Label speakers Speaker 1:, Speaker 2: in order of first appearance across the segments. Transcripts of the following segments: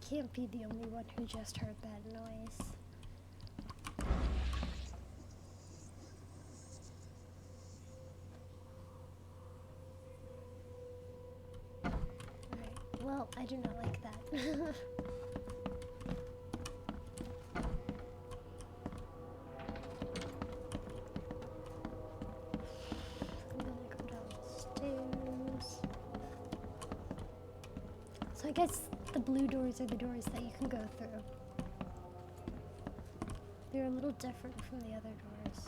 Speaker 1: can't be the only one who just heard that noise. Alright, well, I do not like that. I'm gonna go downstairs. So I guess the blue doors are the doors that you can go through. They're a little different from the other doors.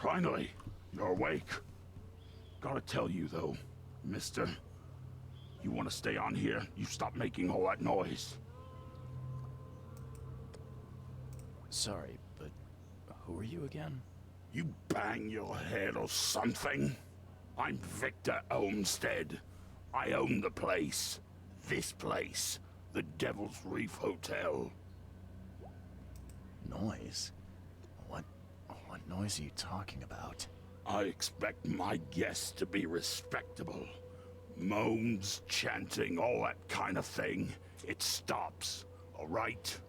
Speaker 2: Finally, you're awake. Gotta tell you though, mister, you want to stay on here, you stop making all that noise.
Speaker 3: Sorry, but who are you again?
Speaker 2: You bang your head or something? I'm Victor Olmsted. I own the place. This place. The Devil's Reef Hotel.
Speaker 3: Noise? What noise are you talking about?
Speaker 2: I expect my guests to be respectable. Moans, chanting, all that kind of thing. It stops, all right?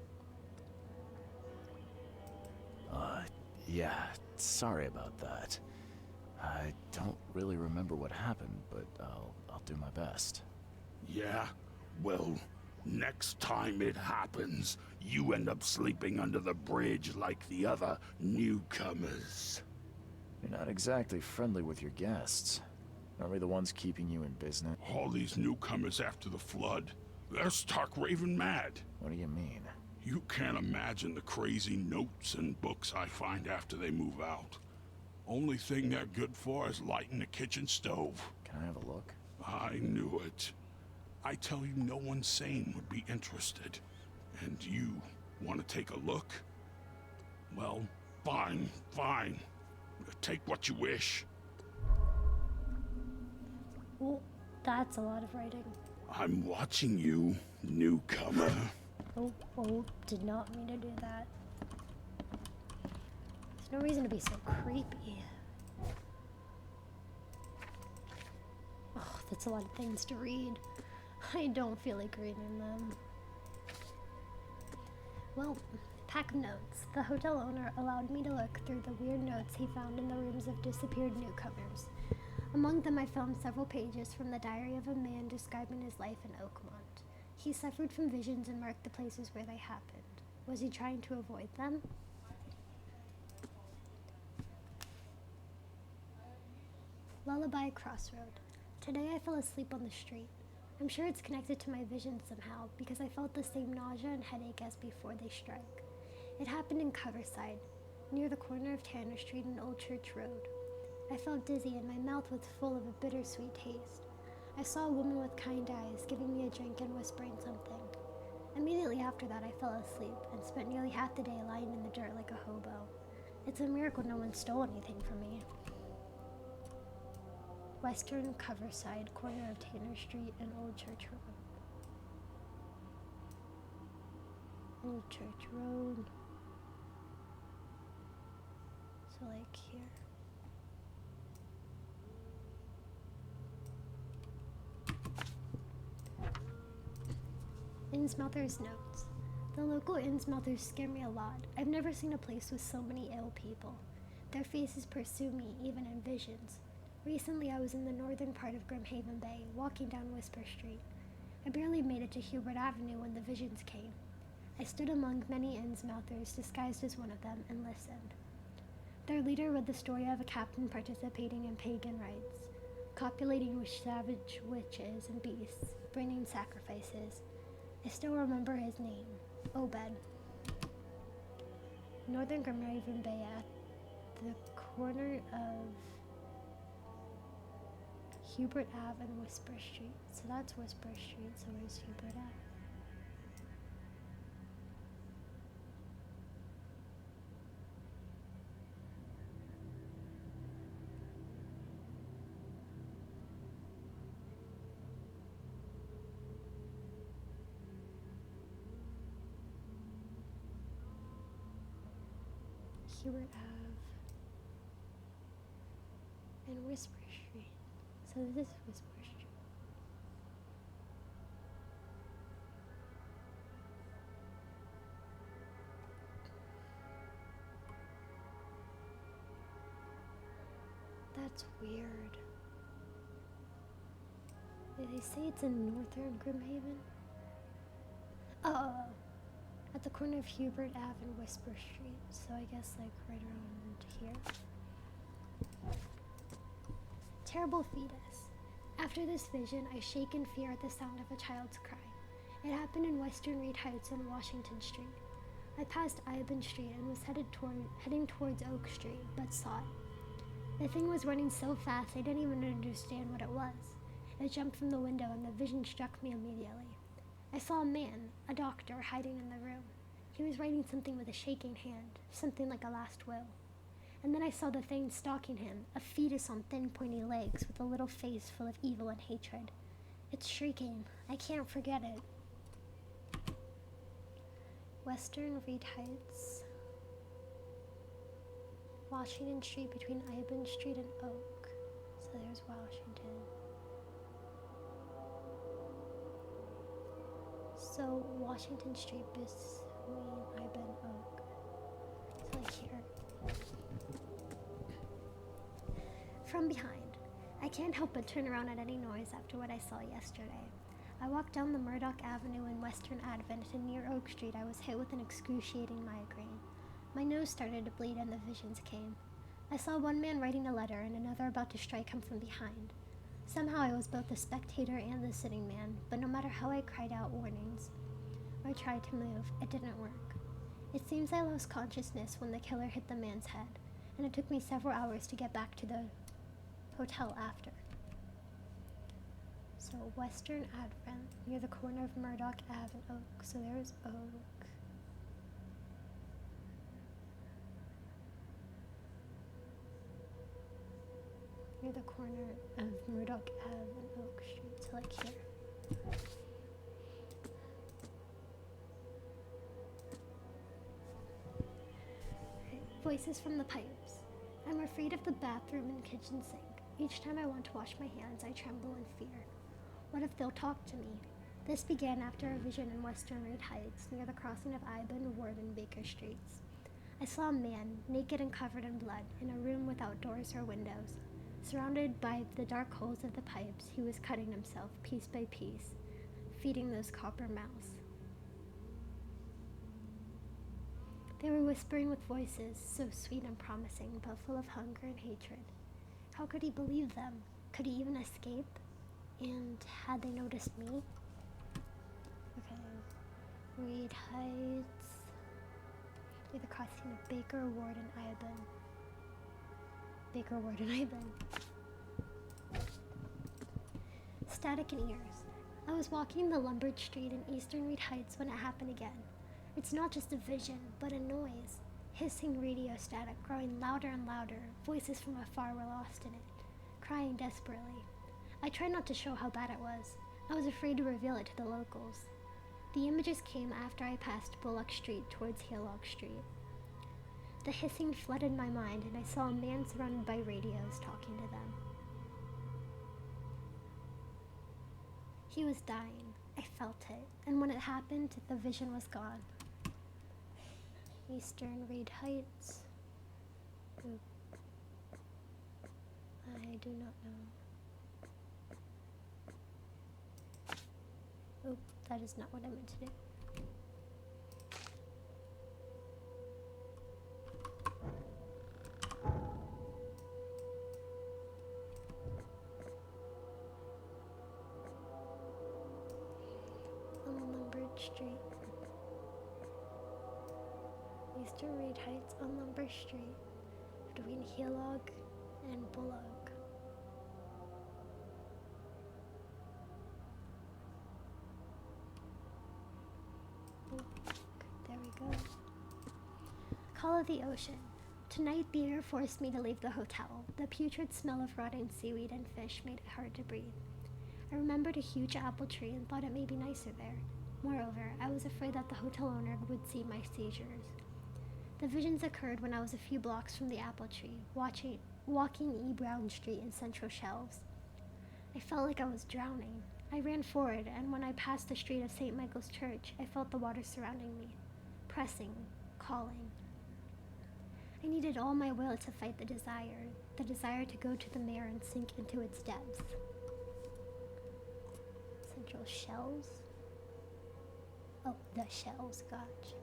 Speaker 3: Yeah, sorry about that. I don't really remember what happened, but I'll do my best.
Speaker 2: Yeah? Well, next time it happens, you end up sleeping under the bridge like the other newcomers.
Speaker 3: You're not exactly friendly with your guests. Are we the ones keeping you in business?
Speaker 2: All these newcomers after the flood, they're stark raving mad.
Speaker 3: What do you mean?
Speaker 2: You can't imagine the crazy notes and books I find after they move out. Only thing they're good for is lighting the kitchen stove.
Speaker 3: Can I have a look?
Speaker 2: I knew it. I tell you, no one sane would be interested. And you want to take a look? Well, fine, fine. Take what you wish.
Speaker 1: Well, that's a lot of writing.
Speaker 2: I'm watching you, newcomer.
Speaker 1: Oh, did not mean to do that. There's no reason to be so creepy. Oh, that's a lot of things to read. I don't feel like reading them. Well, pack of notes. The hotel owner allowed me to look through the weird notes he found in the rooms of disappeared newcomers. Among them I found several pages from the diary of a man describing his life in Oakmont. He suffered from visions and marked the places where they happened. Was he trying to avoid them? Lullaby Crossroad. Today I fell asleep on the street. I'm sure it's connected to my visions somehow because I felt the same nausea and headache as before they strike. It happened in Coverside, near the corner of Tanner Street and Old Church Road. I felt dizzy and my mouth was full of a bittersweet taste. I saw a woman with kind eyes giving me a drink and whispering something. Immediately after that I fell asleep and spent nearly half the day lying in the dirt like a hobo. It's a miracle no one stole anything from me. Western Coverside, corner of Tanner Street and Old Church Road. Old Church Road. So like here. Innsmouther's notes. The local Innsmouthers scare me a lot. I've never seen a place with so many ill people. Their faces pursue me, even in visions. Recently, I was in the northern part of Grimhaven Bay, walking down Whisper Street. I barely made it to Hubert Avenue when the visions came. I stood among many Innsmouthers, disguised as one of them, and listened. Their leader read the story of a captain participating in pagan rites, copulating with savage witches and beasts, bringing sacrifices. I still remember his name, Obed. Northern Grimhaven Bay at the corner of Hubert Ave and Whisper Street. So that's Whisper Street, so where's Hubert Ave? Hubert Ave. and Whisper Street. So this is Whisper Street. That's weird. Did they say it's in northern Grimhaven? Oh, at the corner of Hubert Ave and Whisper Street. So I guess like right around here. Terrible fetus. After this vision, I shake in fear at the sound of a child's cry. It happened in Western Reed Heights on Washington Street. I passed Iban Street and was heading towards Oak Street, but saw it. The thing was running so fast I didn't even understand what it was. It jumped from the window and the vision struck me immediately. I saw a man, a doctor, hiding in the room. He was writing something with a shaking hand, something like a last will. And then I saw the thing stalking him, a fetus on thin pointy legs with a little face full of evil and hatred. It's shrieking. I can't forget it. Western Reed Heights. Washington Street between Iban Street and Oak. So there's Washington. So Washington Street between Iban and Oak. So like here. From behind. I can't help but turn around at any noise after what I saw yesterday. I walked down the Murdoch Avenue in Western Advent and near Oak Street I was hit with an excruciating migraine. My nose started to bleed and the visions came. I saw one man writing a letter and another about to strike him from behind. Somehow I was both the spectator and the sitting man, but no matter how I cried out warnings or tried to move, it didn't work. It seems I lost consciousness when the killer hit the man's head, and it took me several hours to get back to the hotel after. So Western Advent, near the corner of Murdoch Ave and Oak. So there's Oak. Near the corner of Murdoch Ave and Oak Street, so like here. Voices from the pipes. I'm afraid of the bathroom and kitchen sink. Each time I want to wash my hands, I tremble in fear. What if they'll talk to me? This began after a vision in Western Reed Heights, near the crossing of Iban, Ward, and Baker Streets. I saw a man, naked and covered in blood, in a room without doors or windows. Surrounded by the dark holes of the pipes, he was cutting himself, piece by piece, feeding those copper mouths. They were whispering with voices, so sweet and promising, but full of hunger and hatred. How could he believe them? Could he even escape? And had they noticed me? Okay. Reed Heights. Near the crossing of Baker, Ward, and Iban. Baker, Ward, and Iban. Static in ears. I was walking the Lombard Street in Eastern Reed Heights when it happened again. It's not just a vision, but a noise. Hissing radio static growing louder and louder. Voices from afar were lost in it, crying desperately. I tried not to show how bad it was. I was afraid to reveal it to the locals. The images came after I passed Bullock Street towards Hillock Street. The hissing flooded my mind, and I saw a man surrounded by radios talking to them. He was dying. I felt it, and when it happened, the vision was gone. Eastern Reed Heights. Oop. I do not know. Oop, that is not what I meant to do. On Lombard Street. Eastern Reed Heights on Lombard Street, between Hillock and Bullock. There we go. Call of the ocean. Tonight the air forced me to leave the hotel. The putrid smell of rotting seaweed and fish made it hard to breathe. I remembered a huge apple tree and thought it may be nicer there. Moreover, I was afraid that the hotel owner would see my seizures. The visions occurred when I was a few blocks from the apple tree, walking E. Brown Street in Central Shelves. I felt like I was drowning. I ran forward, and when I passed the street of St. Michael's Church, I felt the water surrounding me, pressing, calling. I needed all my will to fight the desire to go to the mare and sink into its depths. Central Shelves? Oh, the Shelves, gotcha.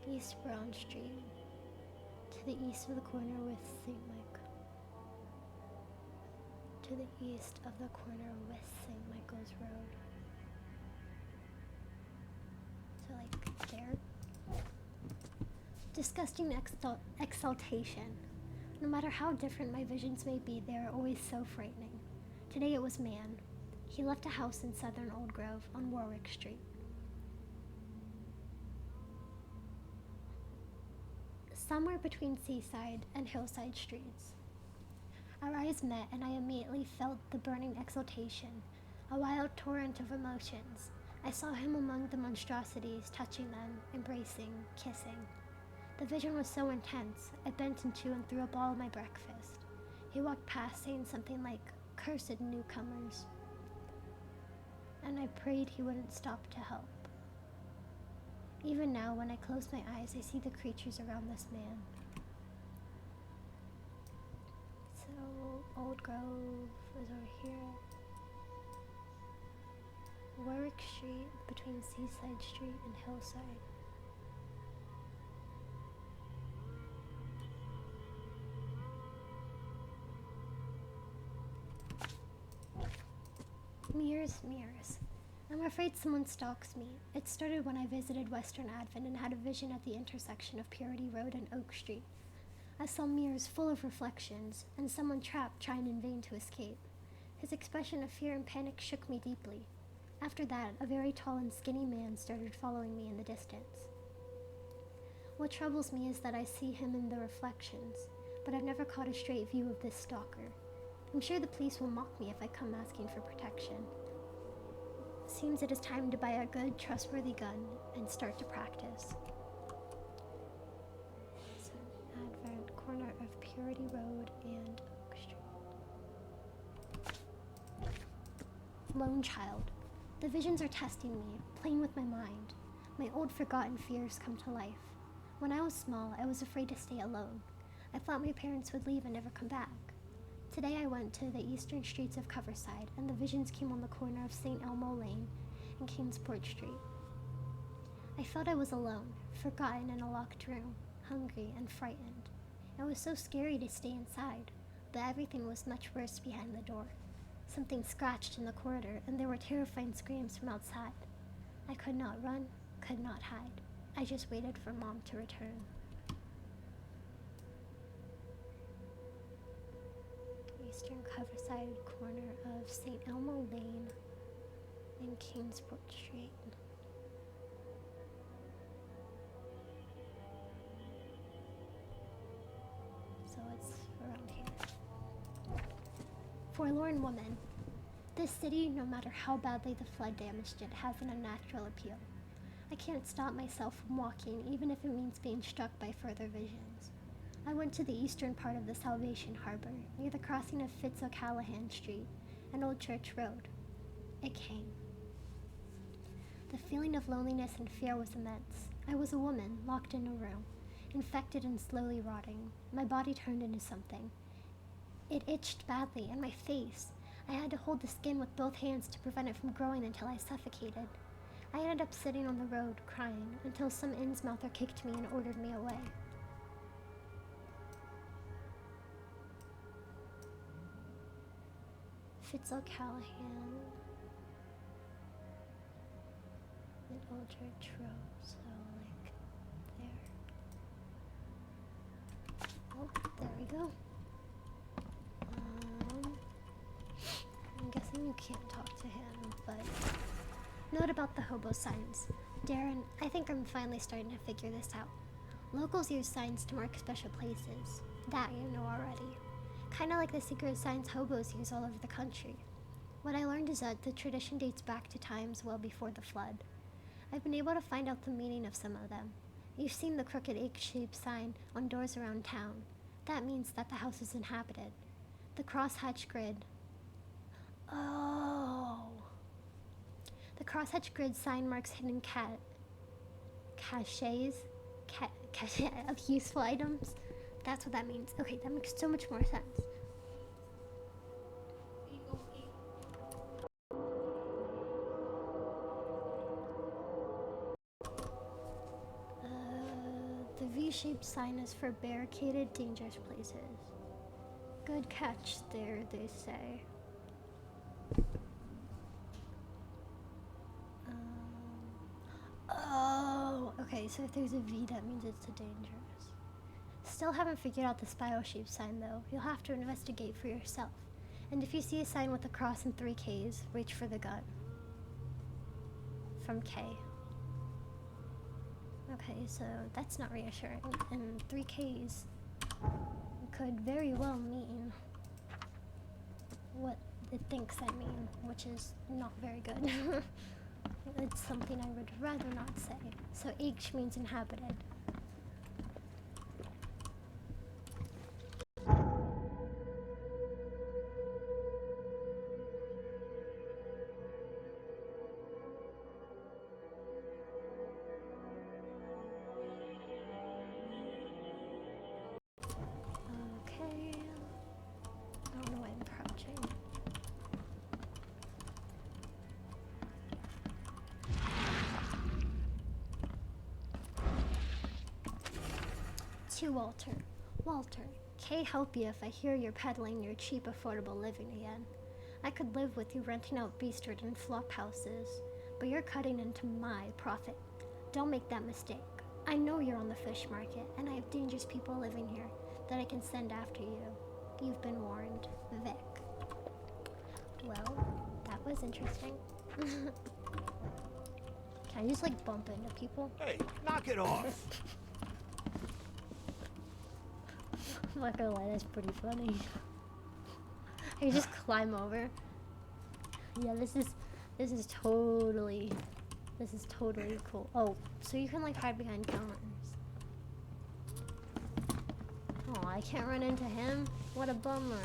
Speaker 1: East Brown Street, to the east of the corner with St. Mike. To the east of the corner with St. Michael's Road. So, like, there. Disgusting exaltation. No matter how different my visions may be, they are always so frightening. Today it was man. He left a house in southern Old Grove on Warwick Street. Somewhere between Seaside and Hillside Streets. Our eyes met, and I immediately felt the burning exultation, a wild torrent of emotions. I saw him among the monstrosities, touching them, embracing, kissing. The vision was so intense, I bent into and threw up all my breakfast. He walked past, saying something like, "Cursed newcomers." And I prayed he wouldn't stop to help. Even now, when I close my eyes, I see the creatures around this man. So, Old Grove is over here. Warwick Street, between Seaside Street and Hillside. Mirrors, mirrors. I'm afraid someone stalks me. It started when I visited Western Advent and had a vision at the intersection of Purity Road and Oak Street. I saw mirrors full of reflections, and someone trapped trying in vain to escape. His expression of fear and panic shook me deeply. After that, a very tall and skinny man started following me in the distance. What troubles me is that I see him in the reflections, but I've never caught a straight view of this stalker. I'm sure the police will mock me if I come asking for protection. Seems it is time to buy a good, trustworthy gun and start to practice. So, Advent, corner of Purity Road and Oak Street. Lone child. The visions are testing me, playing with my mind. My old forgotten fears come to life. When I was small, I was afraid to stay alone. I thought my parents would leave and never come back. Today I went to the eastern streets of Coverside, and the visions came on the corner of St. Elmo Lane and Kingsport Street. I felt I was alone, forgotten in a locked room, hungry and frightened. It was so scary to stay inside, but everything was much worse behind the door. Something scratched in the corridor, and there were terrifying screams from outside. I could not run, could not hide. I just waited for Mom to return. Eastern Coverside corner of St. Elmo Lane and Kingsport Street. So it's around here. Forlorn woman. This city, no matter how badly the flood damaged it, has an unnatural appeal. I can't stop myself from walking, even if it means being struck by further visions. I went to the eastern part of the Salvation Harbor, near the crossing of Fitz O'Callahan Street and Old Church Road. It came. The feeling of loneliness and fear was immense. I was a woman, locked in a room, infected and slowly rotting. My body turned into something. It itched badly, and my face. I had to hold the skin with both hands to prevent it from growing until I suffocated. I ended up sitting on the road, crying, until some Innsmouther kicked me and ordered me away. Fitz O'Callahan and Old Church Road, so like there. Oh, there we go. I'm guessing you can't talk to him, but note about the hobo signs. Darren, I think I'm finally starting to figure this out. Locals use signs to mark special places. That you know already. Kinda like the secret signs hobos use all over the country. What I learned is that the tradition dates back to times well before the flood. I've been able to find out the meaning of some of them. You've seen the crooked egg-shaped sign on doors around town. That means that the house is inhabited. The crosshatch grid. Oh. The crosshatch grid sign marks hidden caches of useful items. That's what that means. Okay, that makes so much more sense. The V-shaped sign is for barricaded, dangerous places. Good catch there, they say. Oh, okay, so if there's a V, that means it's a dangerous. Still haven't figured out the spiral-shaped sign, though. You'll have to investigate for yourself. And if you see a sign with a cross and 3 Ks, reach for the gun. From K. Okay, so that's not reassuring. And 3 Ks could very well mean what it thinks I mean, which is not very good. It's something I would rather not say. So H means inhabited. Okay. I don't know why I'm crouching. To Walter. Walter, Kay help you if I hear you're peddling your cheap, affordable living again. I could live with you renting out Beastard and flop houses, but you're cutting into my profit. Don't make that mistake. I know you're on the fish market, and I have dangerous people living here that I can send after you. You've been warned, Vic. Well, that was interesting. Can I just like bump into people?
Speaker 4: Hey, knock it off!
Speaker 1: I'm not gonna lie, that's pretty funny. I can just climb over. Yeah, this is totally cool. Oh, so you can like hide behind counters. Oh, I can't run into him? What a bummer.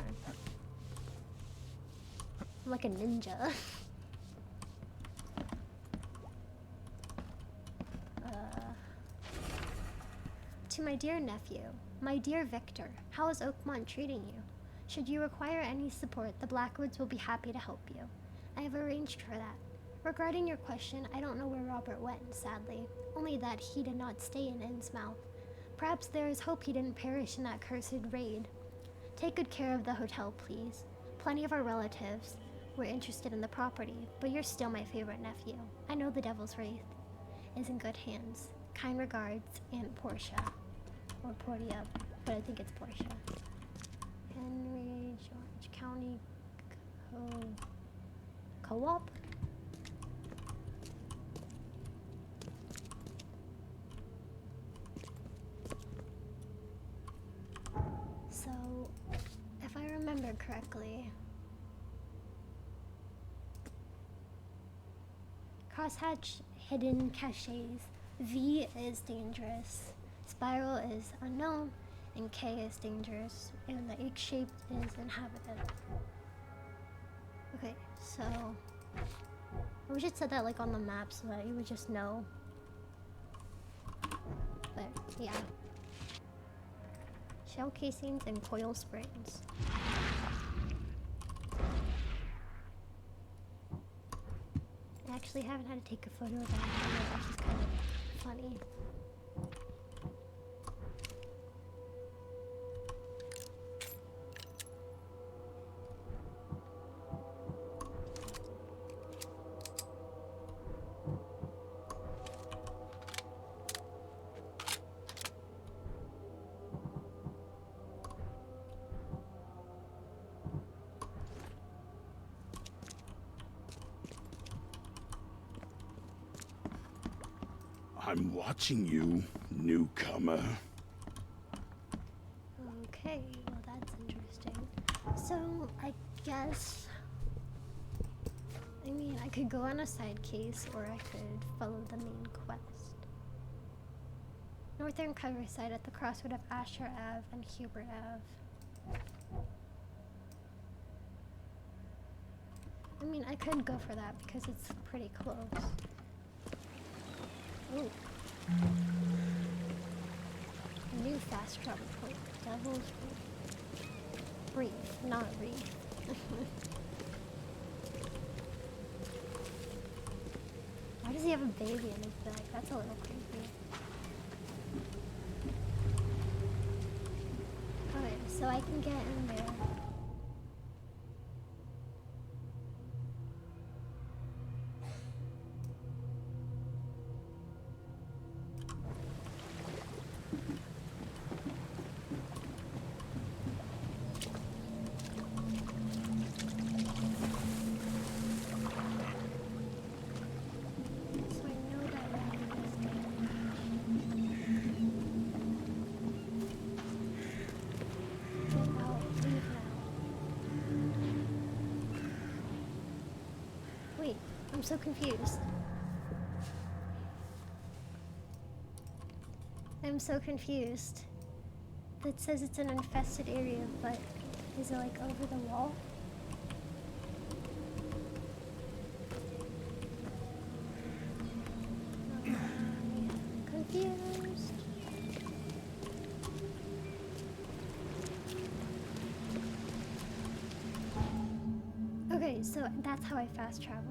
Speaker 1: I'm like a ninja. To my dear nephew, my dear Victor, how is Oakmont treating you? Should you require any support, the Blackwoods will be happy to help you. I have arranged for that. Regarding your question, I don't know where Robert went, sadly. Only that he did not stay in Innsmouth. Perhaps there is hope he didn't perish in that cursed raid. Take good care of the hotel, please. Plenty of our relatives were interested in the property, but you're still my favorite nephew. I know the Devil's Wraith is in good hands. Kind regards, Aunt Portia. Or Portia, but I think it's Portia. Henry George County Co-op? So, if I remember correctly, crosshatch hidden caches, V is dangerous, spiral is unknown, and K is dangerous, and the H-shaped is inhabited. Okay, so we should set that like on the map so that you would just know. But yeah. Shell casings and coil springs. I actually haven't had to take a photo of that yet, which is kind of funny.
Speaker 2: I'm watching you, newcomer.
Speaker 1: Okay, well that's interesting. So, I guess... I mean, I could go on a side case, or I could follow the main quest. Northern Countryside at the crossroad of Asher Ave and Hubert Ave. I mean, I could go for that because it's pretty close. Ooh. A new fast travel point. Devil's Reef. Not Reef. Why does he have a baby in his bag? That's a little creepy. Okay, so I can get in there. So I know that one is get out, leave now. Wait, I'm so confused. I'm so confused. It says it's an infested area, but is it like over the wall? Confused. Okay, so that's how I fast travel.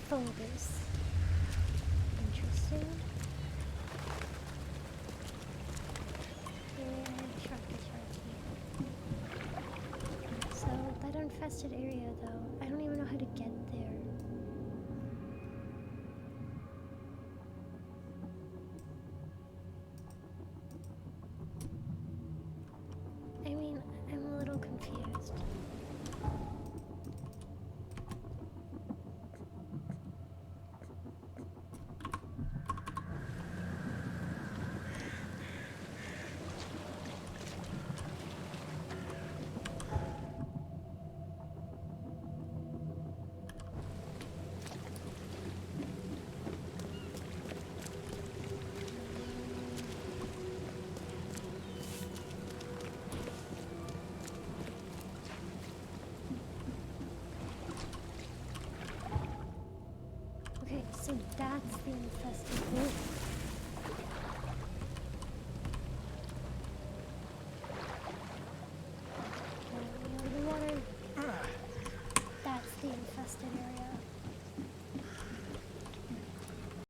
Speaker 1: Focus. Interesting. So that infested area though, I don't even know how to get there. I mean, I'm a little confused. Okay, so that's the infested area. Okay, the water. That's the infested area.